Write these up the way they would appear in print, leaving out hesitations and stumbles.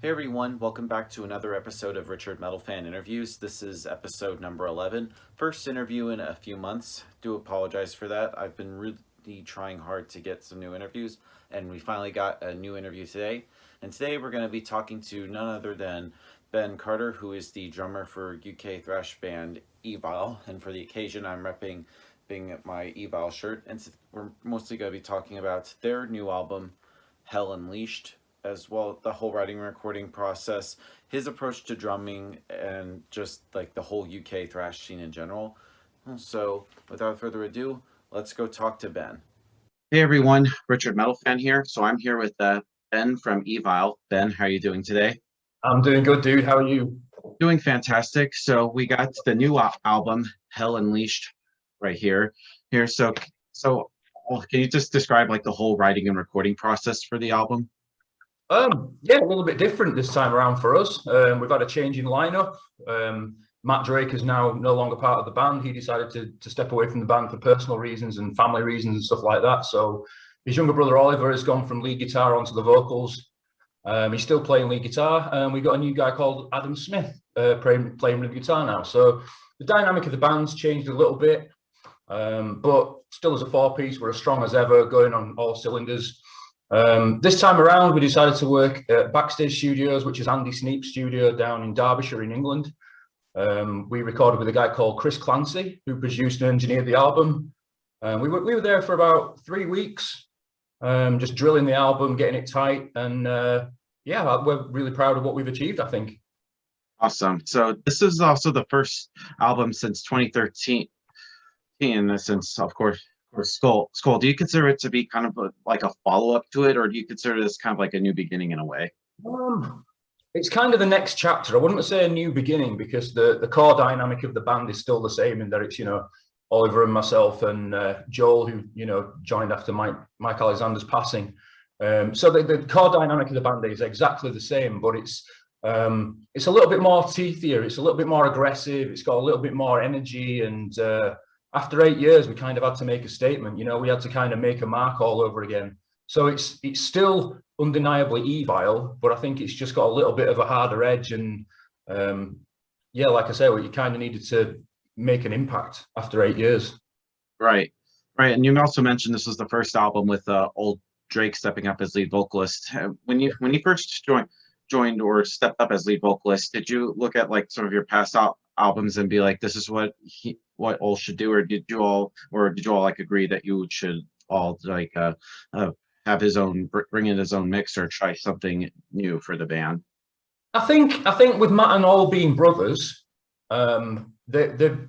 Hey everyone, welcome back to another episode of RichardMetalFan interviews. This is episode number 11. First interview in a few months. Do apologize for that. I've been really trying hard to get some new interviews, and we finally got a new interview today. And today we're going to be talking to none other than Ben Carter, who is the drummer for UK thrash band Evile. And for the occasion, I'm repping being my Evile shirt. And we're mostly going to be talking about their new album, Hell Unleashed, as well the whole writing and recording process, his approach to drumming, and just like the whole UK thrash scene in general. So without further ado, let's go talk to Ben. Hey everyone, Richard Metalfan here. So I'm here with Ben from Evile. Ben, how are you doing today? I'm doing good, dude. How are you? Doing fantastic. So we got the new album, Hell Unleashed, right here. So can you just describe like the whole writing and recording process for the album? Yeah, a little bit different this time around for us. We've had a change in lineup. Matt Drake is now no longer part of the band. He decided to step away from the band for personal reasons and family reasons and stuff like that. So his younger brother Oliver has gone from lead guitar onto the vocals. He's still playing lead guitar, and we've got a new guy called Adam Smith playing lead guitar now. So the dynamic of the band's changed a little bit, but still as a four-piece, we're as strong as ever, going on all cylinders. This time around, we decided to work at Backstage Studios, which is Andy Sneap's studio down in Derbyshire in England. We recorded with a guy called Chris Clancy, who produced and engineered the album. We were there for about 3 weeks, just drilling the album, getting it tight, and yeah, we're really proud of what we've achieved, I think. Awesome. So this is also the first album since 2013, since of course Skull. Do you consider it to be kind of like a follow-up to it, or do you consider this kind of like a new beginning in a way? It's kind of the next chapter. I wouldn't say a new beginning, because the core dynamic of the band is still the same, in that it's, Oliver and myself and Joel, who, joined after Mike Alexander's passing. So the core dynamic of the band is exactly the same, but it's a little bit more teethier. It's a little bit more aggressive. It's got a little bit more energy, and after 8 years, we kind of had to make a statement. We had to kind of make a mark all over again. So it's still undeniably Evile, but I think it's just got a little bit of a harder edge. And yeah, like I say, you kind of needed to make an impact after 8 years. Right. And you also mentioned this was the first album with old Drake stepping up as lead vocalist. When you first joined or stepped up as lead vocalist, did you look at like some of your past albums and be like, this is what all should do, or did you all like agree that you should all like have bring in his own mix, or try something new for the band? I think with Matt and all being brothers, the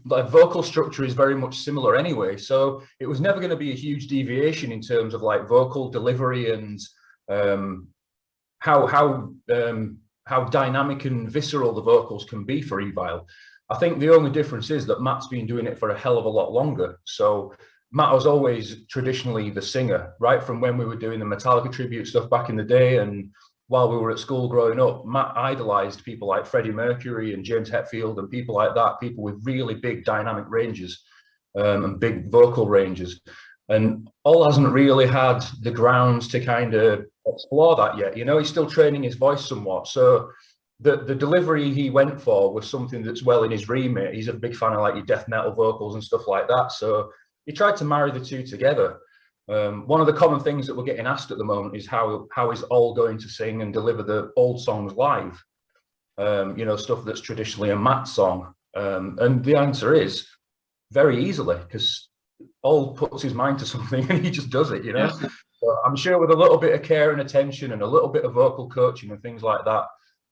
like vocal structure is very much similar anyway, so it was never going to be a huge deviation in terms of like vocal delivery and how dynamic and visceral the vocals can be for Evile. I think the only difference is that Matt's been doing it for a hell of a lot longer. So Matt was always traditionally the singer, right from when we were doing the Metallica tribute stuff back in the day, and while we were at school growing up, Matt idolized people like Freddie Mercury and James Hetfield and people like that, people with really big dynamic ranges and big vocal ranges. And Ol hasn't really had the grounds to kind of explore that yet. He's still training his voice somewhat. So the delivery he went for was something that's well in his remit. He's a big fan of like your death metal vocals and stuff like that. So he tried to marry the two together. One of the common things that we're getting asked at the moment is how is Ol going to sing and deliver the old songs live? Stuff that's traditionally a Matt song. And the answer is very easily, because Ol puts his mind to something and he just does it, Yeah. So I'm sure with a little bit of care and attention and a little bit of vocal coaching and things like that,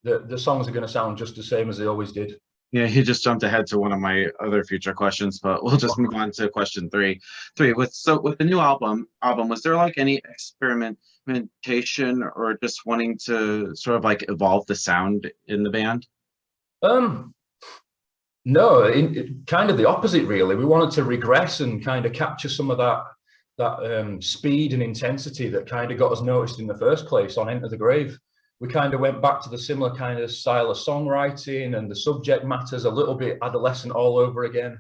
the songs are going to sound just the same as they always did. Yeah, he just jumped ahead to one of my other future questions, but we'll just move on to question three. With the new album, was there like any experimentation or just wanting to sort of like evolve the sound in the band? No, kind of the opposite, really. We wanted to regress and kind of capture some of that speed and intensity that kind of got us noticed in the first place on Enter the Grave. We kind of went back to the similar kind of style of songwriting, and the subject matter's a little bit adolescent all over again.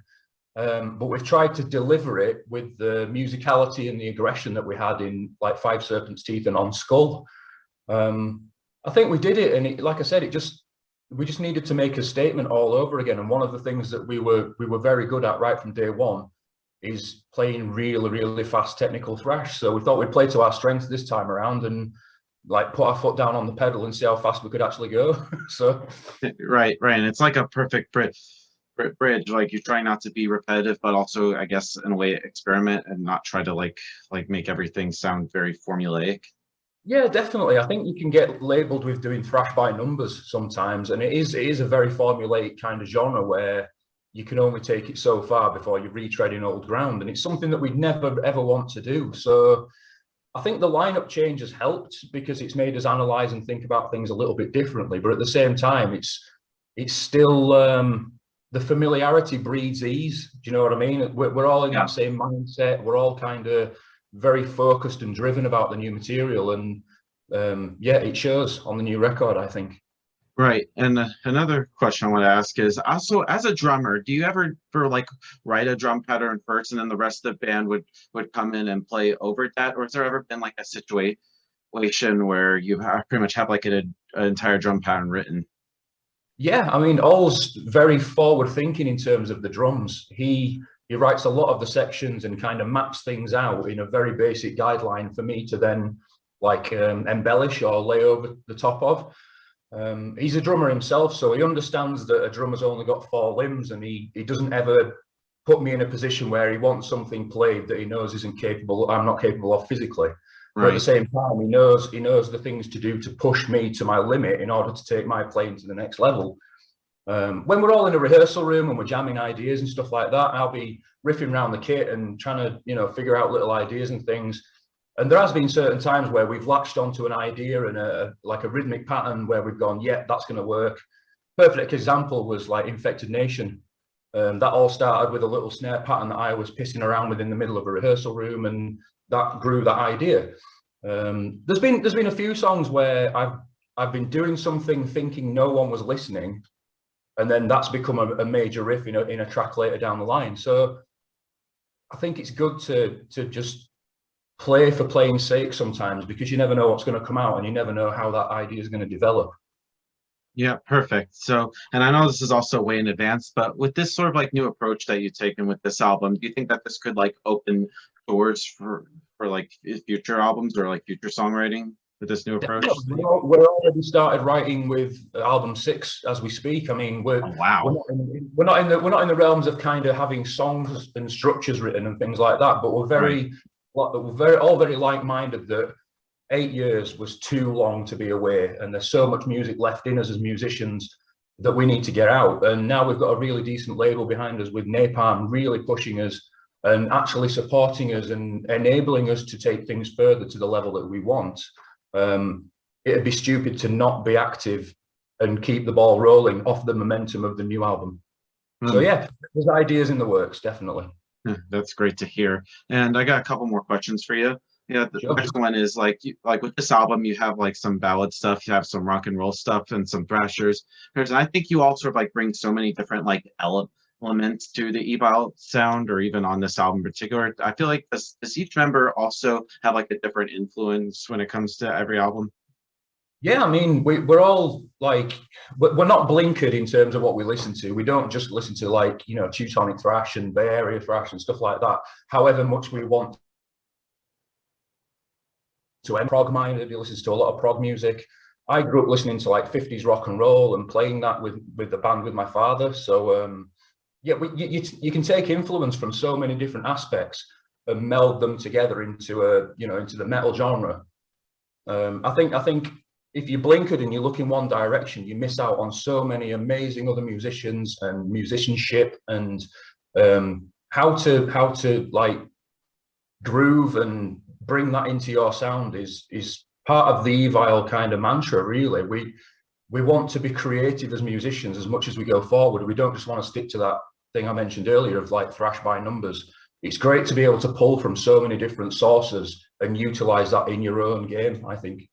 But we've tried to deliver it with the musicality and the aggression that we had in like Five Serpents' Teeth and On Skull. I think we did it, and like I said, we just needed to make a statement all over again. And one of the things that we were very good at right from day one is playing really fast technical thrash. So we thought we'd play to our strengths this time around and like put our foot down on the pedal and see how fast we could actually go. So Right, right. And it's like a perfect bridge. Like you're trying not to be repetitive, but also, I guess, in a way, experiment and not try to like make everything sound very formulaic. yeah, definitely. I think you can get labeled with doing thrash by numbers sometimes, and it is a very formulaic kind of genre where you can only take it so far before you're retreading old ground, and it's something that we'd never ever want to do. So I think the lineup change has helped because it's made us analyze and think about things a little bit differently. But at the same time, it's still the familiarity breeds ease. Do you know what I mean? We're all in that same mindset. We're all kind of very focused and driven about the new material, and yeah, it shows on the new record, I think. Right. And another question I want to ask is also, as a drummer, do you ever like write a drum pattern first and then the rest of the band would come in and play over that? Or has there ever been like a situation where you pretty much have like an entire drum pattern written? Yeah, I mean, All's very forward thinking in terms of the drums. He writes a lot of the sections and kind of maps things out in a very basic guideline for me to then like embellish or lay over the top of. He's a drummer himself, so he understands that a drummer's only got 4 limbs, and he doesn't ever put me in a position where he wants something played that he knows I'm not capable of physically. But at the Right. same time, he knows the things to do to push me to my limit in order to take my playing to the next level. When we're all in a rehearsal room and we're jamming ideas and stuff like that, I'll be riffing around the kit and trying to, figure out little ideas and things. And there has been certain times where we've latched onto an idea and like a rhythmic pattern where we've gone, yeah, that's going to work. Perfect example was like Infected Nation. That all started with a little snare pattern that I was pissing around with in the middle of a rehearsal room, and that grew that idea. There's been a few songs where I've been doing something thinking no one was listening, and then that's become a major riff in a track later down the line. So I think it's good to just play for playing's sake sometimes, because you never know what's going to come out and you never know how that idea is going to develop. Yeah, perfect. So, and I know this is also way in advance, but with this sort of like new approach that you've taken with this album, do you think that this could like open doors for like future albums or like future songwriting with this new approach? We're already started writing with album 6 as we speak. I mean, Oh, wow. we're not in the realms of kind of having songs and structures written and things like that, but Right. we're all very like-minded that 8 years was too long to be away, and there's so much music left in us as musicians that we need to get out. And now we've got a really decent label behind us with Napalm really pushing us and actually supporting us and enabling us to take things further to the level that we want. It'd be stupid to not be active and keep the ball rolling off the momentum of the new album. So Um, yeah, there's ideas in the works, definitely. that's great to hear. And I got a couple more questions for you. Yeah, the Sure. next one is like like with this album, you have like some ballad stuff, you have some rock and roll stuff, and some thrashers. And I think you all sort of like bring so many different like elements to the Evile sound, or even on this album in particular. I feel like does each member also have like a different influence when it comes to every album? Yeah, I mean, we're all like, we're not blinkered in terms of what we listen to. We don't just listen to like, Teutonic thrash and Bay Area thrash and stuff like that. However much we want to end prog minded, he listens to a lot of prog music. I grew up listening to like 50s rock and roll and playing that with the band with my father. So yeah, you can take influence from so many different aspects and meld them together into into the metal genre. I think if you blinkered and you look in one direction, you miss out on so many amazing other musicians and musicianship and how to like groove and bring that into your sound is part of the Evile kind of mantra. Really, we want to be creative as musicians as much as we go forward. We don't just want to stick to that thing I mentioned earlier of like thrash by numbers. It's great to be able to pull from so many different sources and utilize that in your own game, I think.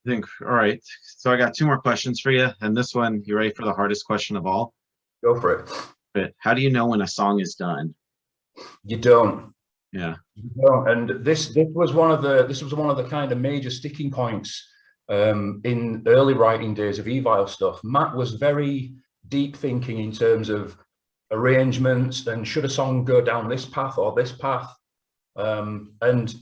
I think, all right. So I got two more questions for you. And this one, you ready for the hardest question of all? Go for it. But how do you know when a song is done? You don't. Yeah. You don't. And this was one of the kind of major sticking points in early writing days of Evile stuff, Matt was very deep thinking in terms of arrangements and should a song go down this path or this path. And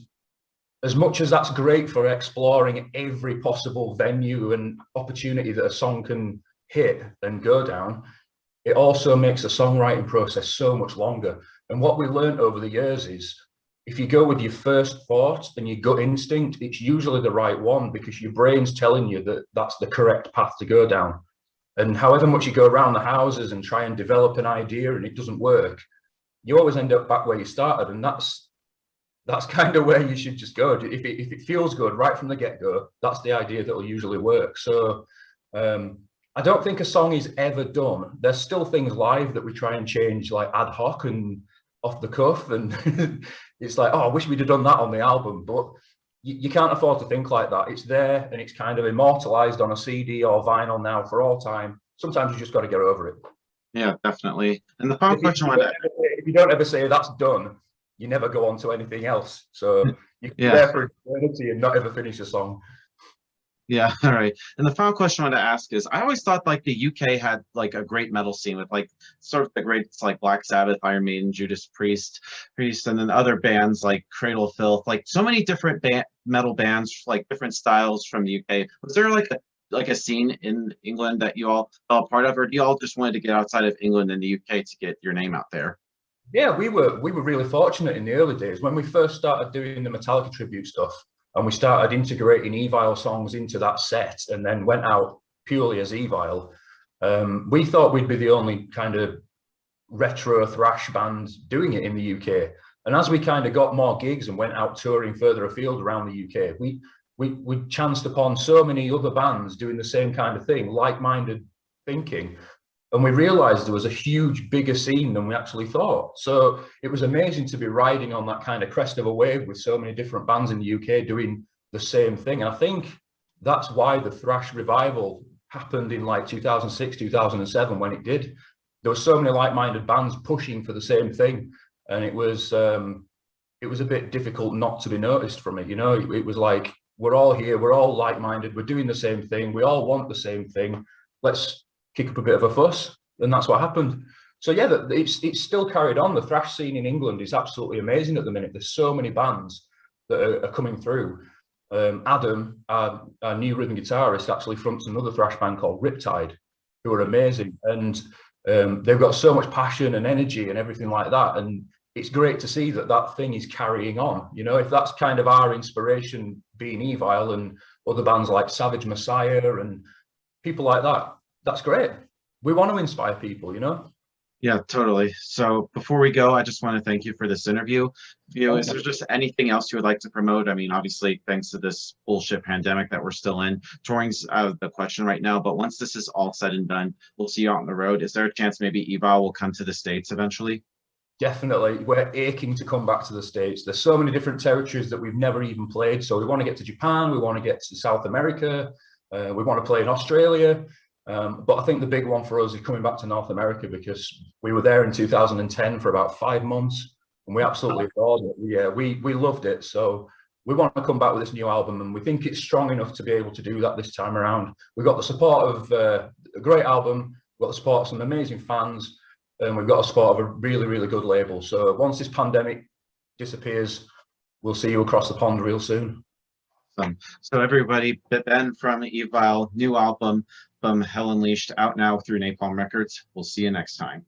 as much as that's great for exploring every possible venue and opportunity that a song can hit and go down, it also makes the songwriting process so much longer. And what we learned over the years is if you go with your first thought and your gut instinct, it's usually the right one because your brain's telling you that that's the correct path to go down. And however much you go around the houses and try and develop an idea and it doesn't work, you always end up back where you started. And that's kind of where you should just go. If it feels good right from the get-go, that's the idea that will usually work. So I don't think a song is ever done. There's still things live that we try and change like ad hoc and off the cuff. And it's like, oh, I wish we'd have done that on the album. But you can't afford to think like that. It's there and it's kind of immortalized on a CD or vinyl now for all time. Sometimes you just got to get over it. Yeah, definitely. And the final question I wanted to... If you don't ever say that's done, you never go on to anything else. So you can be there for eternity and not ever finish a song. Yeah, all right. And the final question I wanted to ask is, I always thought like the UK had like a great metal scene with like sort of the greats like Black Sabbath, Iron Maiden, Judas Priest, and then other bands like Cradle of Filth, like so many different metal bands, like different styles from the UK. Was there like a scene in England that you all felt part of, or do you all just wanted to get outside of England and the UK to get your name out there? Yeah, we were really fortunate in the early days when we first started doing the Metallica tribute stuff. And we started integrating Evile songs into that set and then went out purely as Evile. We thought we'd be the only kind of retro thrash band doing it in the UK. And as we kind of got more gigs and went out touring further afield around the UK, we chanced upon so many other bands doing the same kind of thing, like-minded thinking. And we realized there was a huge, bigger scene than we actually thought. So it was amazing to be riding on that kind of crest of a wave with so many different bands in the UK doing the same thing. And I think that's why the thrash revival happened in like 2006, 2007 when it did. There were so many like-minded bands pushing for the same thing. And it was a bit difficult not to be noticed from it. You know, it was like, we're all here, we're all like-minded, we're doing the same thing, we all want the same thing. Let's kick up a bit of a fuss, and that's what happened. So yeah, it's still carried on. The thrash scene in England is absolutely amazing at the minute. There's so many bands that are coming through. Adam, our new rhythm guitarist, actually fronts another thrash band called Riptide, who are amazing, and they've got so much passion and energy and everything like that. And it's great to see that thing is carrying on. You know, if that's kind of our inspiration, being Evile and other bands like Savage Messiah and people like that, that's great. We want to inspire people, you know? Yeah, totally. So before we go, I just want to thank you for this interview. Is there just anything else you would like to promote? I mean, obviously, thanks to this bullshit pandemic that we're still in, touring's out of the question right now. But once this is all said and done, we'll see you out on the road. Is there a chance maybe Evile will come to the States eventually? Definitely. We're aching to come back to the States. There's so many different territories that we've never even played. So we want to get to Japan. We want to get to South America. We want to play in Australia. But I think the big one for us is coming back to North America because we were there in 2010 for about 5 months and we absolutely adored it. Yeah, we loved it. So we want to come back with this new album and we think it's strong enough to be able to do that this time around. We've got the support of a great album, we've got the support of some amazing fans, and we've got the support of a really, really good label. So once this pandemic disappears, we'll see you across the pond real soon. So everybody, Ben from Evile, new album from Hell Unleashed, out now through Napalm Records. We'll see you next time.